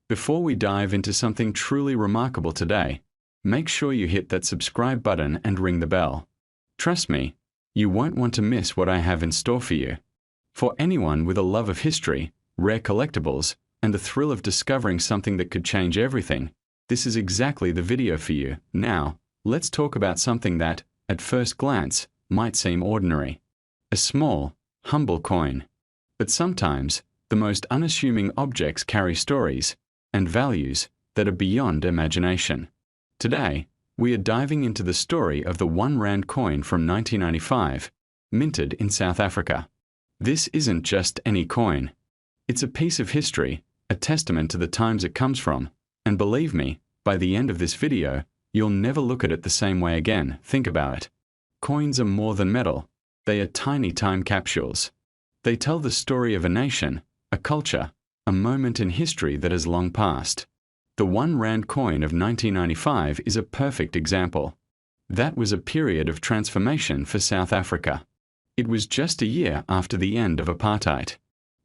Before we dive into something truly remarkable today, make sure you hit that subscribe button and ring the bell. Trust me, you won't want to miss what I have in store for you. For anyone with a love of history, rare collectibles, and the thrill of discovering something that could change everything, this is exactly the video for you. Now, let's talk about something that, at first glance, might seem ordinary. A small, humble coin. But sometimes, the most unassuming objects carry stories and values that are beyond imagination. Today, we are diving into the story of the R1 coin from 1995, minted in South Africa. This isn't just any coin. It's a piece of history, a testament to the times it comes from, and believe me, by the end of this video, you'll never look at it the same way again. Think about it. Coins are more than metal. They are tiny time capsules. They tell the story of a nation, a culture, a moment in history that has long passed. The R1 coin of 1995 is a perfect example. That was a period of transformation for South Africa. It was just a year after the end of apartheid.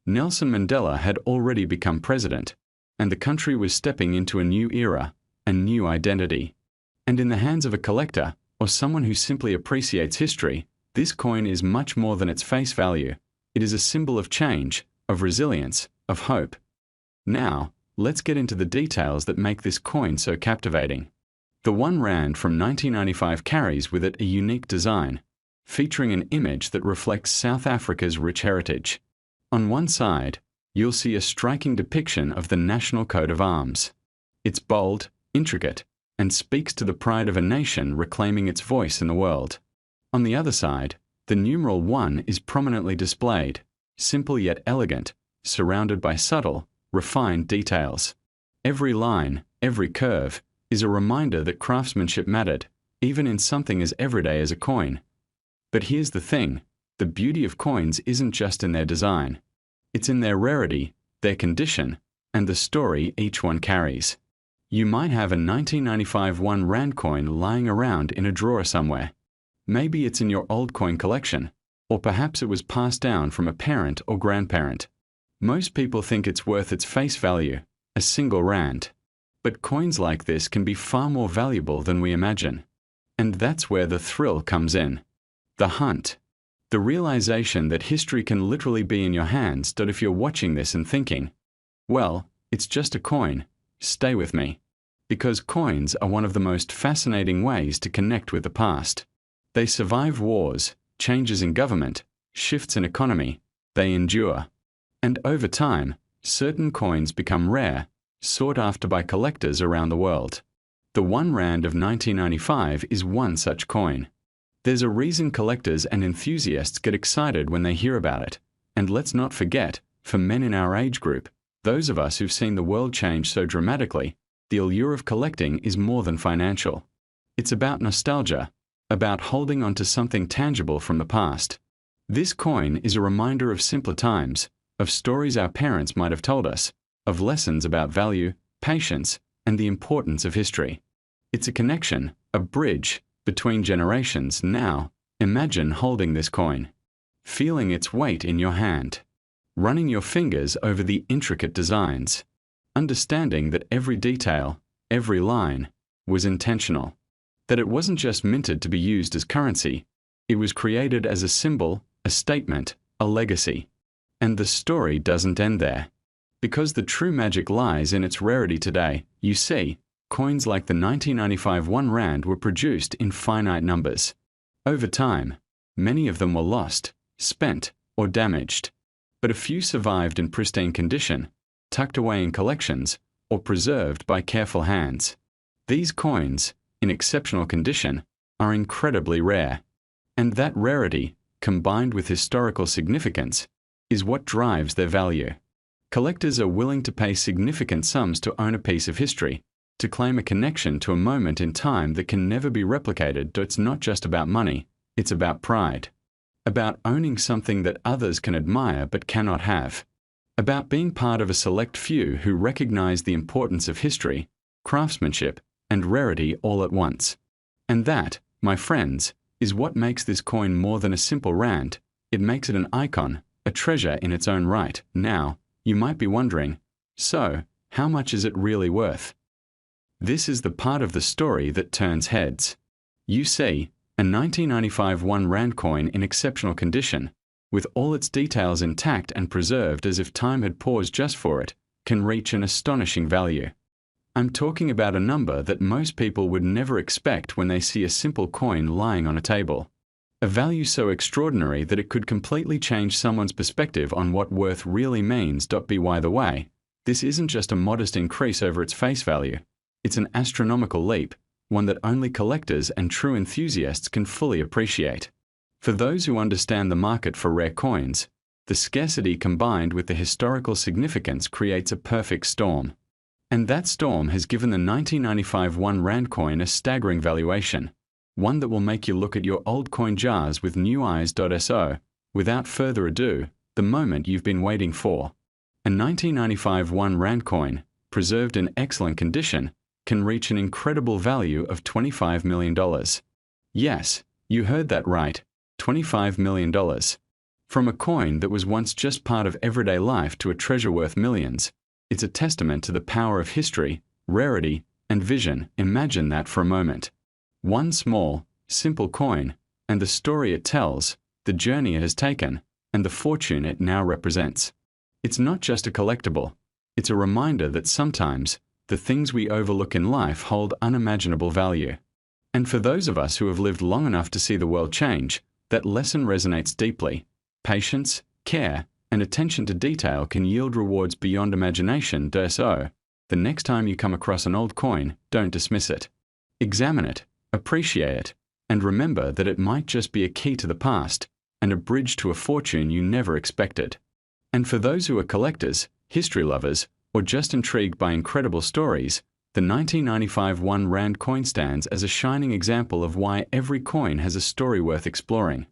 Nelson Mandela had already become president, and the country was stepping into a new era, a new identity. And in the hands of a collector, or someone who simply appreciates history, this coin is much more than its face value. It is a symbol of change, of resilience, of hope. Now, let's get into the details that make this coin so captivating. The R1 from 1995 carries with it a unique design, featuring an image that reflects South Africa's rich heritage. On one side, you'll see a striking depiction of the national coat of arms. It's bold, intricate, and speaks to the pride of a nation reclaiming its voice in the world. On the other side, the numeral 1 is prominently displayed, simple yet elegant, surrounded by subtle, refined details. Every line, every curve, is a reminder that craftsmanship mattered, even in something as everyday as a coin. But here's the thing, the beauty of coins isn't just in their design. It's in their rarity, their condition, and the story each one carries. You might have a 1995 R1 coin lying around in a drawer somewhere. Maybe it's in your old coin collection, or perhaps it was passed down from a parent or grandparent. Most people think it's worth its face value, a single rand. But coins like this can be far more valuable than we imagine. And that's where the thrill comes in. The hunt. The realization that history can literally be in your hands. That if you're watching this and thinking, well, it's just a coin, stay with me. Because coins are one of the most fascinating ways to connect with the past. They survive wars, changes in government, shifts in economy. They endure. And over time, certain coins become rare, sought after by collectors around the world. The R1 of 1995 is one such coin. There's a reason collectors and enthusiasts get excited when they hear about it. And let's not forget, for men in our age group, those of us who've seen the world change so dramatically, the allure of collecting is more than financial. It's about nostalgia, about holding on to something tangible from the past. This coin is a reminder of simpler times, of stories our parents might have told us, of lessons about value, patience, and the importance of history. It's a connection, a bridge, between generations. Now, imagine holding this coin, feeling its weight in your hand, running your fingers over the intricate designs, understanding that every detail, every line, was intentional, that it wasn't just minted to be used as currency, it was created as a symbol, a statement, a legacy. And the story doesn't end there. Because the true magic lies in its rarity today. You see, coins like the 1995 R1 were produced in finite numbers. Over time, many of them were lost, spent, or damaged. But a few survived in pristine condition, tucked away in collections, or preserved by careful hands. These coins, in exceptional condition, are incredibly rare. And that rarity, combined with historical significance, is what drives their value. Collectors are willing to pay significant sums to own a piece of history, to claim a connection to a moment in time that can never be replicated. It's not just about money, it's about pride. About owning something that others can admire but cannot have. About being part of a select few who recognize the importance of history, craftsmanship, and rarity all at once. And that, my friends, is what makes this coin more than a simple rand. It makes it an icon, a treasure in its own right. Now, you might be wondering, so, How much is it really worth? This is the part of the story that turns heads. You see, a 1995 1 Rand coin in exceptional condition, with all its details intact and preserved as if time had paused just for it, can reach an astonishing value. I'm talking about a number that most people would never expect when they see a simple coin lying on a table. A value so extraordinary that it could completely change someone's perspective on what worth really means. By the way, this isn't just a modest increase over its face value. It's an astronomical leap, one that only collectors and true enthusiasts can fully appreciate. For those who understand the market for rare coins, the scarcity combined with the historical significance creates a perfect storm. And that storm has given the 1995 1 Rand coin a staggering valuation, one that will make you look at your old coin jars with new eyes. So, without further ado, the moment you've been waiting for. A 1995 1 Rand coin, preserved in excellent condition, can reach an incredible value of $25 million. Yes, you heard that right, $25 million. From a coin that was once just part of everyday life to a treasure worth millions, it's a testament to the power of history, rarity, and vision. Imagine that for a moment. One small, simple coin, and the story it tells, the journey it has taken, and the fortune it now represents. It's not just a collectible, it's a reminder that sometimes, the things we overlook in life hold unimaginable value. And for those of us who have lived long enough to see the world change, that lesson resonates deeply. Patience, care, and attention to detail can yield rewards beyond imagination. So, the next time you come across an old coin, don't dismiss it. Examine it, appreciate it, and remember that it might just be a key to the past, and a bridge to a fortune you never expected. And for those who are collectors, history lovers, or just intrigued by incredible stories, the 1995 1 Rand coin stands as a shining example of why every coin has a story worth exploring.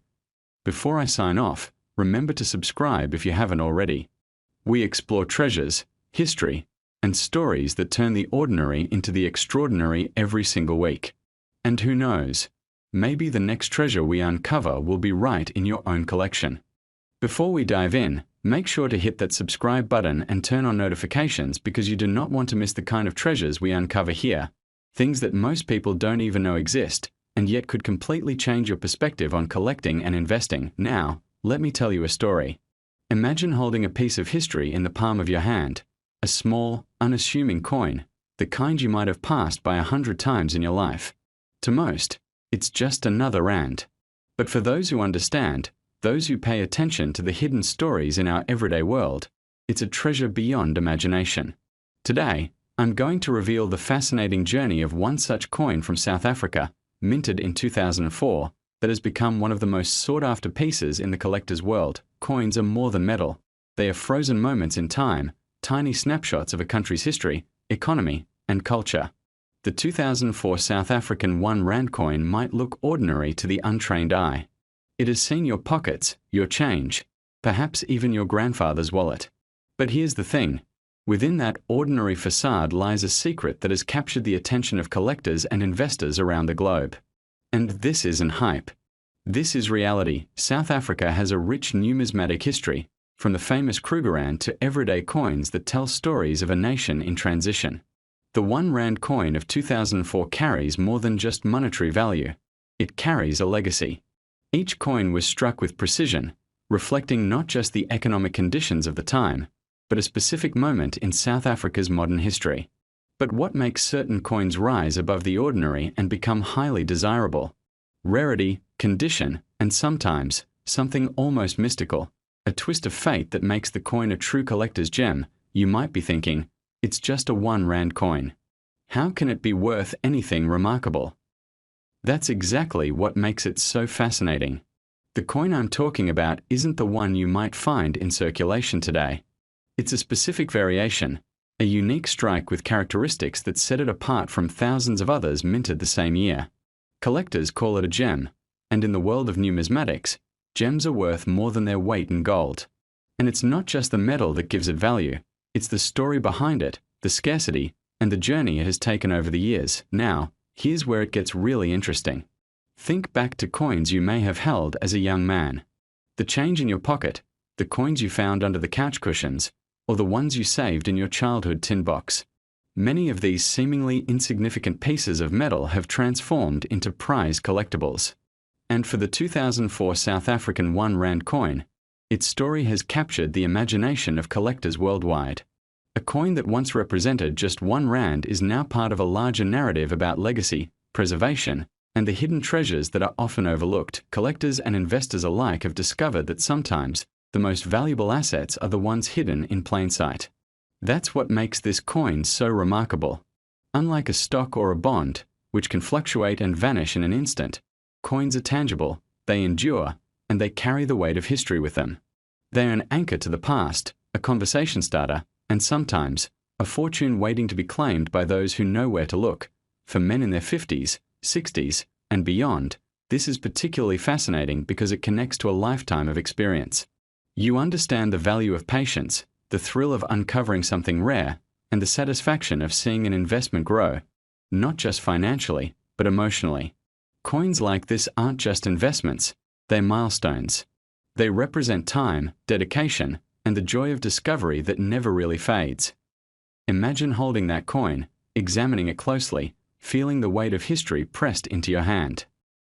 Before I sign off, remember to subscribe if you haven't already. We explore treasures, history, and stories that turn the ordinary into the extraordinary every single week. And who knows, maybe the next treasure we uncover will be right in your own collection. Before we dive in, make sure to hit that subscribe button and turn on notifications because you do not want to miss the kind of treasures we uncover here, things that most people don't even know exist, and yet could completely change your perspective on collecting and investing. Now, let me tell you a story. Imagine holding a piece of history in the palm of your hand, a small, unassuming coin, the kind you might have passed by 100 times in your life. To most, it's just another Rand. But for those who understand, those who pay attention to the hidden stories in our everyday world, it's a treasure beyond imagination. Today, I'm going to reveal the fascinating journey of one such coin from South Africa, minted in 2004, that has become one of the most sought-after pieces in the collector's world. Coins are more than metal. They are frozen moments in time, tiny snapshots of a country's history, economy, and culture. The 2004 South African 1 Rand coin might look ordinary to the untrained eye. It has seen your pockets, your change, perhaps even your grandfather's wallet. But here's the thing. Within that ordinary facade lies a secret that has captured the attention of collectors and investors around the globe. And this isn't hype. This is reality. South Africa has a rich numismatic history, from the famous Krugerrand to everyday coins that tell stories of a nation in transition. The 1 Rand coin of 2004 carries more than just monetary value. It carries a legacy. Each coin was struck with precision, reflecting not just the economic conditions of the time, but a specific moment in South Africa's modern history. But what makes certain coins rise above the ordinary and become highly desirable? Rarity, condition, and sometimes, something almost mystical, a twist of fate that makes the coin a true collector's gem. You might be thinking, it's just a 1 Rand coin. How can it be worth anything remarkable? That's exactly what makes it so fascinating. The coin I'm talking about isn't the one you might find in circulation today. It's a specific variation, a unique strike with characteristics that set it apart from thousands of others minted the same year. Collectors call it a gem, and in the world of numismatics, gems are worth more than their weight in gold. And it's not just the metal that gives it value, it's the story behind it, the scarcity, and the journey it has taken over the years. Now, here's where it gets really interesting. Think back to coins you may have held as a young man. The change in your pocket, the coins you found under the couch cushions, or the ones you saved in your childhood tin box. Many of these seemingly insignificant pieces of metal have transformed into prize collectibles. And for the 2004 South African R1 coin, its story has captured the imagination of collectors worldwide. A coin that once represented just R1 is now part of a larger narrative about legacy, preservation, and the hidden treasures that are often overlooked. Collectors and investors alike have discovered that sometimes the most valuable assets are the ones hidden in plain sight. That's what makes this coin so remarkable. Unlike a stock or a bond, which can fluctuate and vanish in an instant, coins are tangible, they endure, and they carry the weight of history with them. They are an anchor to the past, a conversation starter, and sometimes a fortune waiting to be claimed by those who know where to look. For men in their 50s, 60s, and beyond, this is particularly fascinating because it connects to a lifetime of experience. You understand the value of patience, the thrill of uncovering something rare, and the satisfaction of seeing an investment grow, not just financially, but emotionally. Coins like this aren't just investments, they're milestones. They represent time, dedication, and the joy of discovery that never really fades. Imagine holding that coin, examining it closely, feeling the weight of history pressed into your hand.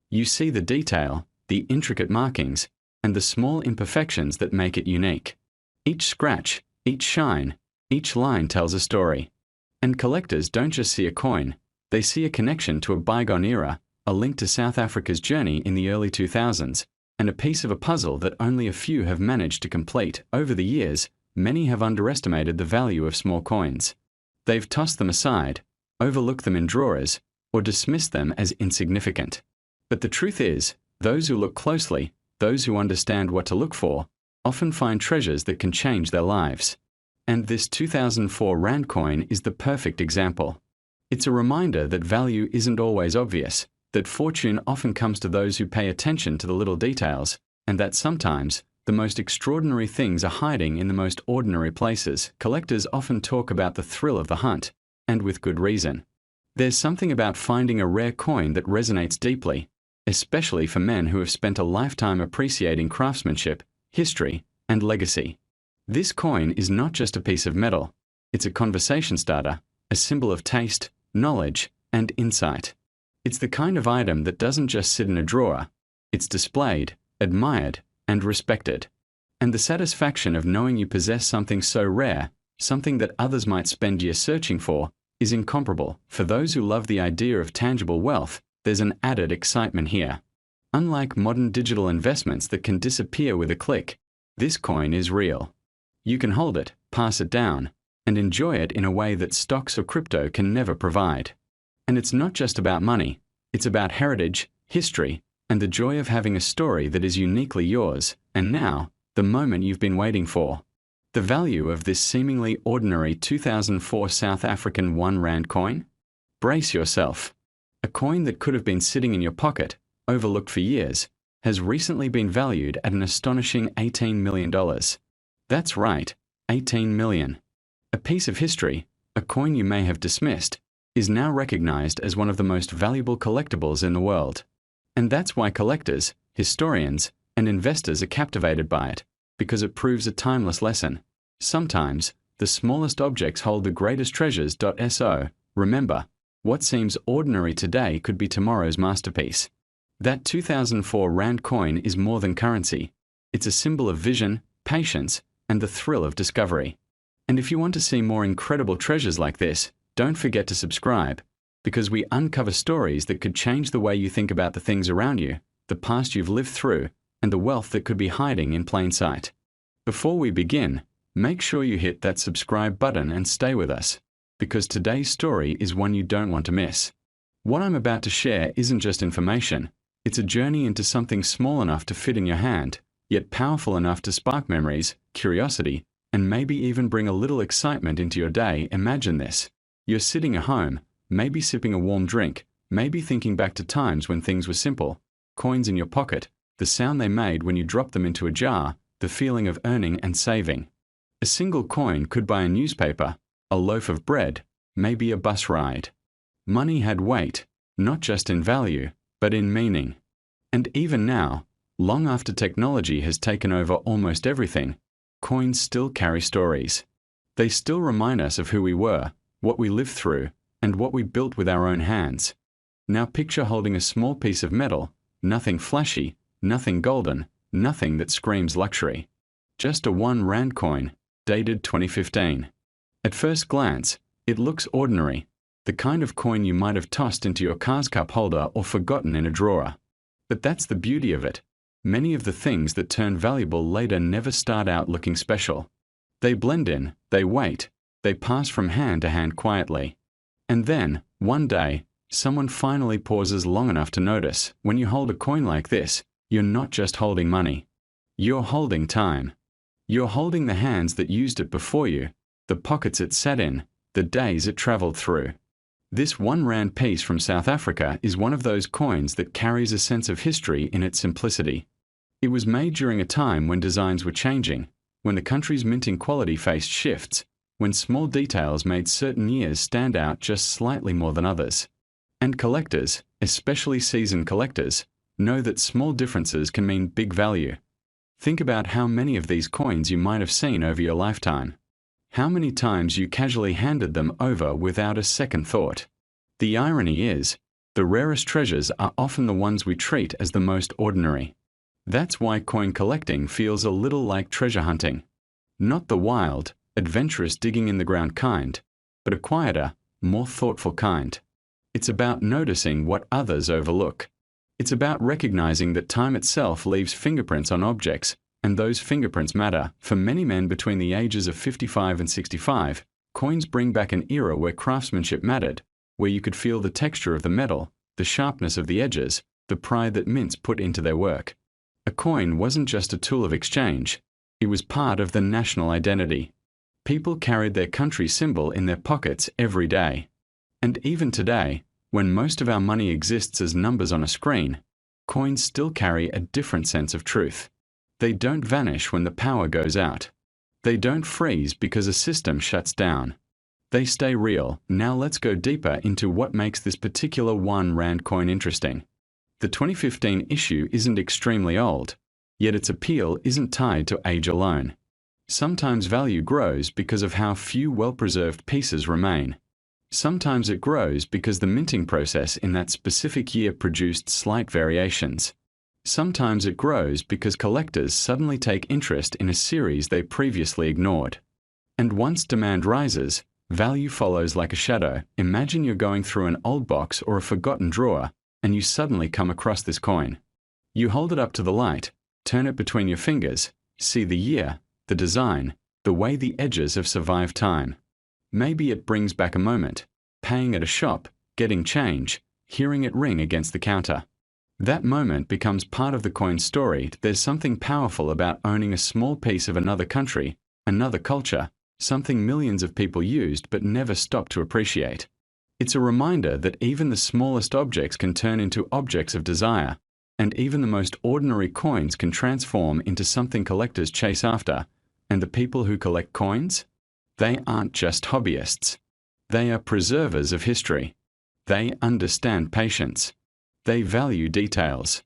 You see the detail, the intricate markings, and the small imperfections that make it unique. Each scratch, each shine, each line tells a story. And collectors don't just see a coin, they see a connection to a bygone era, a link to South Africa's journey in the early 2000s, and a piece of a puzzle that only a few have managed to complete. Over the years, many have underestimated the value of small coins. They've tossed them aside, overlooked them in drawers, or dismissed them as insignificant. But the truth is, those who look closely, those who understand what to look for, often find treasures that can change their lives. And this 2004 Rand coin is the perfect example. It's a reminder that value isn't always obvious, that fortune often comes to those who pay attention to the little details, and that sometimes the most extraordinary things are hiding in the most ordinary places. Collectors often talk about the thrill of the hunt, and with good reason. There's something about finding a rare coin that resonates deeply, especially for men who have spent a lifetime appreciating craftsmanship, history, and legacy. This coin is not just a piece of metal, it's a conversation starter, a symbol of taste, knowledge, and insight. It's the kind of item that doesn't just sit in a drawer, it's displayed, admired, and respected. And the satisfaction of knowing you possess something so rare, something that others might spend years searching for, is incomparable. For those who love the idea of tangible wealth, there's an added excitement here. Unlike modern digital investments that can disappear with a click, this coin is real. You can hold it, pass it down, and enjoy it in a way that stocks or crypto can never provide. And it's not just about money, it's about heritage, history, and the joy of having a story that is uniquely yours. And now, the moment you've been waiting for. The value of this seemingly ordinary 2004 South African R1 coin? Brace yourself. A coin that could have been sitting in your pocket, overlooked for years, has recently been valued at an astonishing $18 million. That's right, $18 million. A piece of history, a coin you may have dismissed, is now recognized as one of the most valuable collectibles in the world. And that's why collectors, historians, and investors are captivated by it, because it proves a timeless lesson. Sometimes, the smallest objects hold the greatest treasures. So, remember, what seems ordinary today could be tomorrow's masterpiece. That 2004 Rand coin is more than currency. It's a symbol of vision, patience, and the thrill of discovery. And if you want to see more incredible treasures like this, don't forget to subscribe, because we uncover stories that could change the way you think about the things around you, the past you've lived through, and the wealth that could be hiding in plain sight. Before we begin, make sure you hit that subscribe button and stay with us, because today's story is one you don't want to miss. What I'm about to share isn't just information, it's a journey into something small enough to fit in your hand, yet powerful enough to spark memories, curiosity, and maybe even bring a little excitement into your day. Imagine this. You're sitting at home, maybe sipping a warm drink, maybe thinking back to times when things were simple, coins in your pocket, the sound they made when you dropped them into a jar, the feeling of earning and saving. A single coin could buy a newspaper, a loaf of bread, maybe a bus ride. Money had weight, not just in value, but in meaning. And even now, long after technology has taken over almost everything, coins still carry stories. They still remind us of who we were, what we lived through, and what we built with our own hands. Now picture holding a small piece of metal, nothing flashy, nothing golden, nothing that screams luxury. Just a 1 Rand coin, dated 2015. At first glance, it looks ordinary, the kind of coin you might have tossed into your car's cup holder or forgotten in a drawer. But that's the beauty of it. Many of the things that turn valuable later never start out looking special. They blend in, they wait, they pass from hand to hand quietly. And then, one day, someone finally pauses long enough to notice. When you hold a coin like this, you're not just holding money. You're holding time. You're holding the hands that used it before you, the pockets it sat in, the days it traveled through. This 1 Rand piece from South Africa is one of those coins that carries a sense of history in its simplicity. It was made during a time when designs were changing, when the country's minting quality faced shifts, when small details made certain years stand out just slightly more than others. And collectors, especially seasoned collectors, know that small differences can mean big value. Think about how many of these coins you might have seen over your lifetime. How many times you casually handed them over without a second thought. The irony is, the rarest treasures are often the ones we treat as the most ordinary. That's why coin collecting feels a little like treasure hunting. Not the wild, adventurous digging in the ground kind, but a quieter, more thoughtful kind. It's about noticing what others overlook. It's about recognizing that time itself leaves fingerprints on objects, and those fingerprints matter. For many men between the ages of 55 and 65, coins bring back an era where craftsmanship mattered, where you could feel the texture of the metal, the sharpness of the edges, the pride that mints put into their work. A coin wasn't just a tool of exchange, it was part of the national identity. People carried their country symbol in their pockets every day. And even today, when most of our money exists as numbers on a screen, coins still carry a different sense of truth. They don't vanish when the power goes out. They don't freeze because a system shuts down. They stay real. Now let's go deeper into what makes this particular 1 Rand coin interesting. The 2015 issue isn't extremely old, yet its appeal isn't tied to age alone. Sometimes value grows because of how few well-preserved pieces remain. Sometimes it grows because the minting process in that specific year produced slight variations. Sometimes it grows because collectors suddenly take interest in a series they previously ignored. And once demand rises, value follows like a shadow. Imagine you're going through an old box or a forgotten drawer, and you suddenly come across this coin. You hold it up to the light, turn it between your fingers, see the year, the design, the way the edges have survived time. Maybe it brings back a moment, paying at a shop, getting change, hearing it ring against the counter. That moment becomes part of the coin's story. There's something powerful about owning a small piece of another country, another culture, something millions of people used but never stopped to appreciate. It's a reminder that even the smallest objects can turn into objects of desire, and even the most ordinary coins can transform into something collectors chase after. And the people who collect coins? They aren't just hobbyists. They are preservers of history. They understand patience. They value details.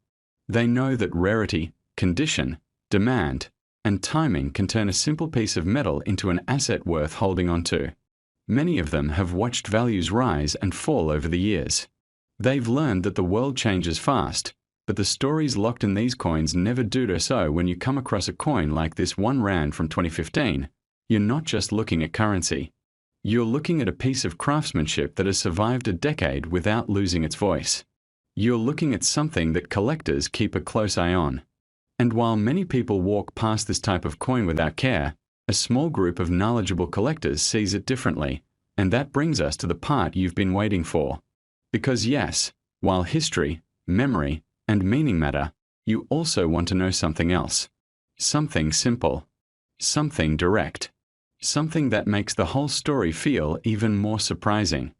They know that rarity, condition, demand, and timing can turn a simple piece of metal into an asset worth holding on to. Many of them have watched values rise and fall over the years. They've learned that the world changes fast, but the stories locked in these coins never do so. When you come across a coin like this 1 Rand from 2015, you're not just looking at currency. You're looking at a piece of craftsmanship that has survived a decade without losing its voice. You're looking at something that collectors keep a close eye on. And while many people walk past this type of coin without care, a small group of knowledgeable collectors sees it differently, and that brings us to the part you've been waiting for. Because yes, while history, memory, and meaning matter, you also want to know something else. Something simple. Something direct. Something that makes the whole story feel even more surprising.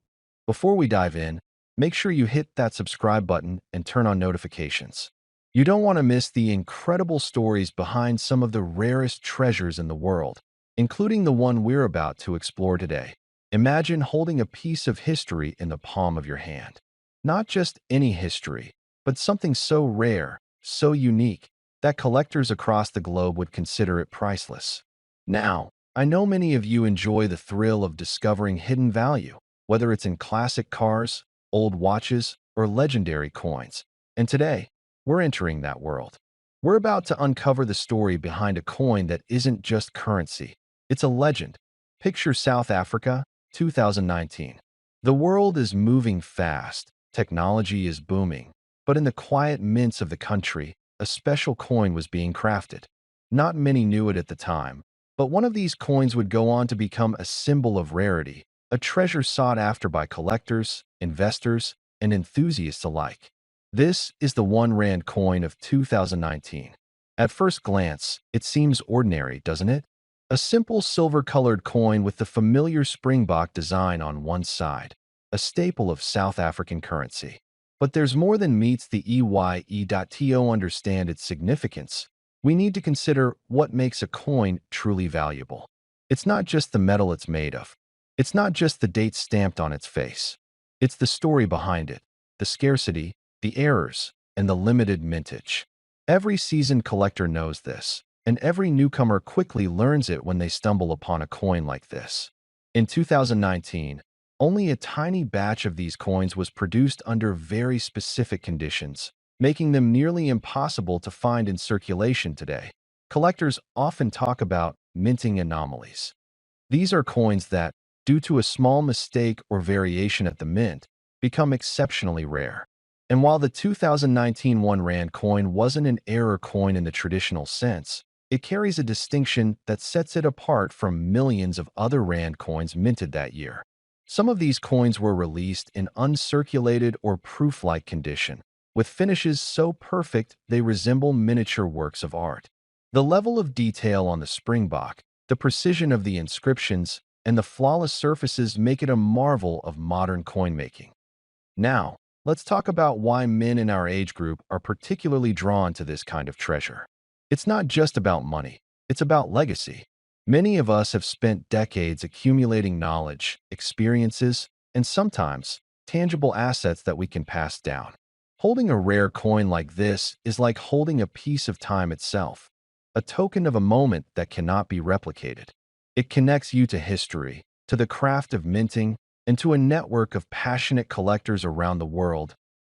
Before we dive in, make sure you hit that subscribe button and turn on notifications. You don't want to miss the incredible stories behind some of the rarest treasures in the world, including the one we're about to explore today. Imagine holding a piece of history in the palm of your hand. Not just any history, but something so rare, so unique, that collectors across the globe would consider it priceless. Now, I know many of you enjoy the thrill of discovering hidden value, whether it's in classic cars, old watches, or legendary coins. And today, we're entering that world. We're about to uncover the story behind a coin that isn't just currency. It's a legend. Picture South Africa, 2019. The world is moving fast, technology is booming, but in the quiet mints of the country, a special coin was being crafted. Not many knew it at the time, but one of these coins would go on to become a symbol of rarity, a treasure sought after by collectors, investors, and enthusiasts alike. This is the 1 Rand coin of 2019. At first glance, it seems ordinary, doesn't it? A simple silver-colored coin with the familiar springbok design on one side, a staple of South African currency. But there's more than meets the EYE.to understand its significance. We need to consider what makes a coin truly valuable. It's not just the metal it's made of. It's not just the date stamped on its face. It's the story behind it, the scarcity, the errors, and the limited mintage. Every seasoned collector knows this, and every newcomer quickly learns it when they stumble upon a coin like this. In 2019, only a tiny batch of these coins was produced under very specific conditions, making them nearly impossible to find in circulation today. Collectors often talk about minting anomalies. These are coins that, due to a small mistake or variation at the mint, become exceptionally rare. And while the 2019 1 Rand coin wasn't an error coin in the traditional sense, it carries a distinction that sets it apart from millions of other Rand coins minted that year. Some of these coins were released in uncirculated or proof-like condition, with finishes so perfect they resemble miniature works of art. The level of detail on the springbok, the precision of the inscriptions, and the flawless surfaces make it a marvel of modern coin making. Now, let's talk about why men in our age group are particularly drawn to this kind of treasure. It's not just about money, it's about legacy. Many of us have spent decades accumulating knowledge, experiences, and sometimes tangible assets that we can pass down. Holding a rare coin like this is like holding a piece of time itself, a token of a moment that cannot be replicated. It connects you to history, to the craft of minting, and to a network of passionate collectors around the world.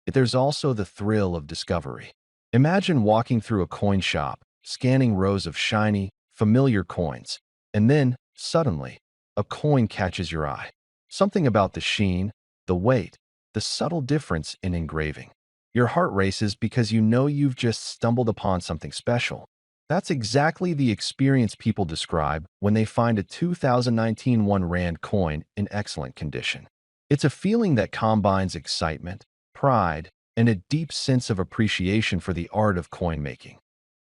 There's also the thrill of discovery. Imagine walking through a coin shop, scanning rows of shiny, familiar coins, and then, suddenly, a coin catches your eye. Something about the sheen, the weight, the subtle difference in engraving. Your heart races because you know you've just stumbled upon something special. That's exactly the experience people describe when they find a 2019 1 Rand coin in excellent condition. It's a feeling that combines excitement, pride, and a deep sense of appreciation for the art of coin making.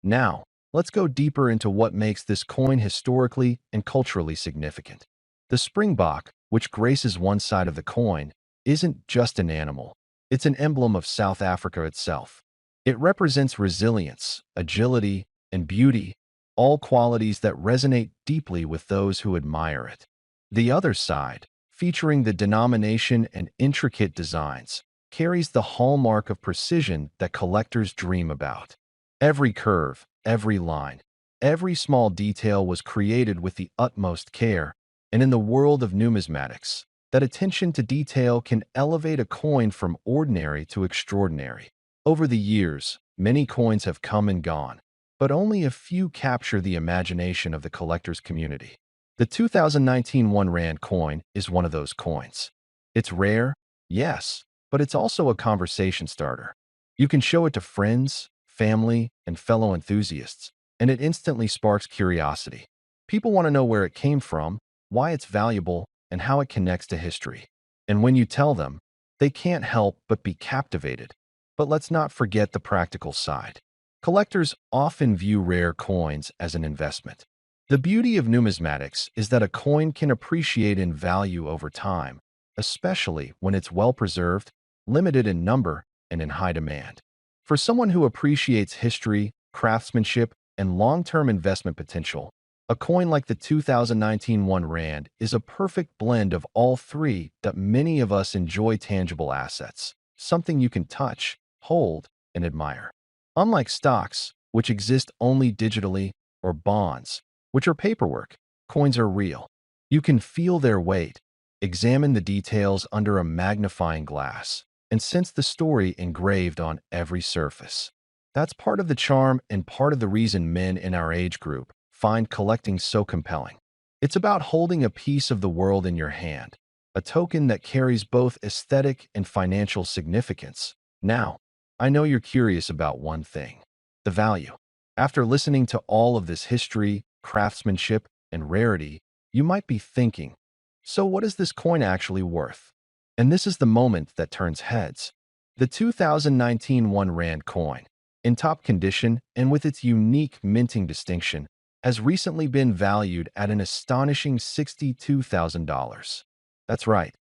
Now, let's go deeper into what makes this coin historically and culturally significant. The springbok, which graces one side of the coin, isn't just an animal. It's an emblem of South Africa itself. It represents resilience, agility, and beauty, all qualities that resonate deeply with those who admire it. The other side, featuring the denomination and intricate designs, carries the hallmark of precision that collectors dream about. Every curve, every line, every small detail was created with the utmost care, and in the world of numismatics, that attention to detail can elevate a coin from ordinary to extraordinary. Over the years, many coins have come and gone, but only a few capture the imagination of the collector's community. The 2019 1 Rand coin is one of those coins. It's rare, yes, but it's also a conversation starter. You can show it to friends, family, and fellow enthusiasts, and it instantly sparks curiosity. People want to know where it came from, why it's valuable, and how it connects to history. And when you tell them, they can't help but be captivated. But let's not forget the practical side. Collectors often view rare coins as an investment. The beauty of numismatics is that a coin can appreciate in value over time, especially when it's well-preserved, limited in number, and in high demand. For someone who appreciates history, craftsmanship, and long-term investment potential, a coin like the 2019 1 Rand is a perfect blend of all three that many of us enjoy: tangible assets, something you can touch, hold, and admire. Unlike stocks, which exist only digitally, or bonds, which are paperwork, Coins are real. You can feel their weight, examine the details under a magnifying glass, and sense the story engraved on every surface. That's part of the charm and part of the reason men in our age group find collecting so compelling. It's about holding a piece of the world in your hand, a token that carries both aesthetic and financial significance. Now, I know you're curious about one thing: the value. After listening to all of this history, craftsmanship, and rarity, you might be thinking, so what is this coin actually worth? And this is the moment that turns heads. The 2019 1 Rand coin, in top condition and with its unique minting distinction, has recently been valued at an astonishing $62,000. That's right.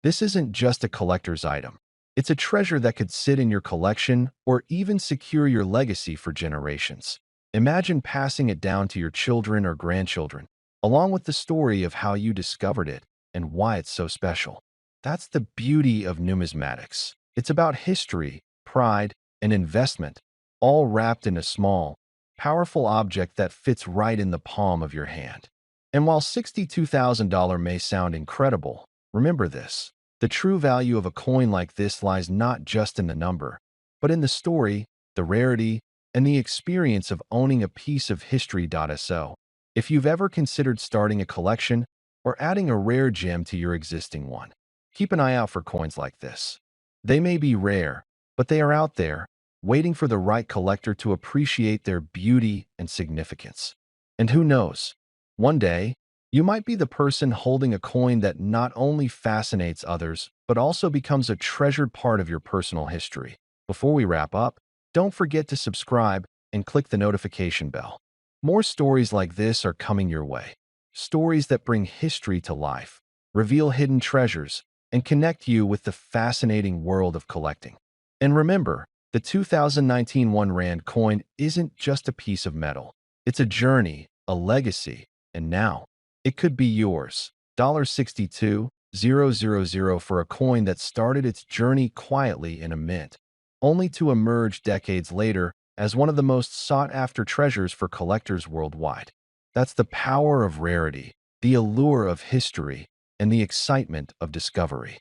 This isn't just a collector's item. It's a treasure that could sit in your collection or even secure your legacy for generations. Imagine passing it down to your children or grandchildren, along with the story of how you discovered it and why it's so special. That's the beauty of numismatics. It's about history, pride, and investment, all wrapped in a small, powerful object that fits right in the palm of your hand. And while $62,000 may sound incredible, remember this: the true value of a coin like this lies not just in the number, but in the story, the rarity, and the experience of owning a piece of history. So, if you've ever considered starting a collection or adding a rare gem to your existing one, keep an eye out for coins like this. They may be rare, but they are out there, waiting for the right collector to appreciate their beauty and significance. And who knows, one day, you might be the person holding a coin that not only fascinates others, but also becomes a treasured part of your personal history. Before we wrap up, don't forget to subscribe and click the notification bell. More stories like this are coming your way. Stories that bring history to life, reveal hidden treasures, and connect you with the fascinating world of collecting. And remember, the 2019 1 Rand coin isn't just a piece of metal. It's a journey, a legacy, and now it could be yours. $62,000 for a coin that started its journey quietly in a mint, only to emerge decades later as one of the most sought-after treasures for collectors worldwide. That's the power of rarity, the allure of history, and the excitement of discovery.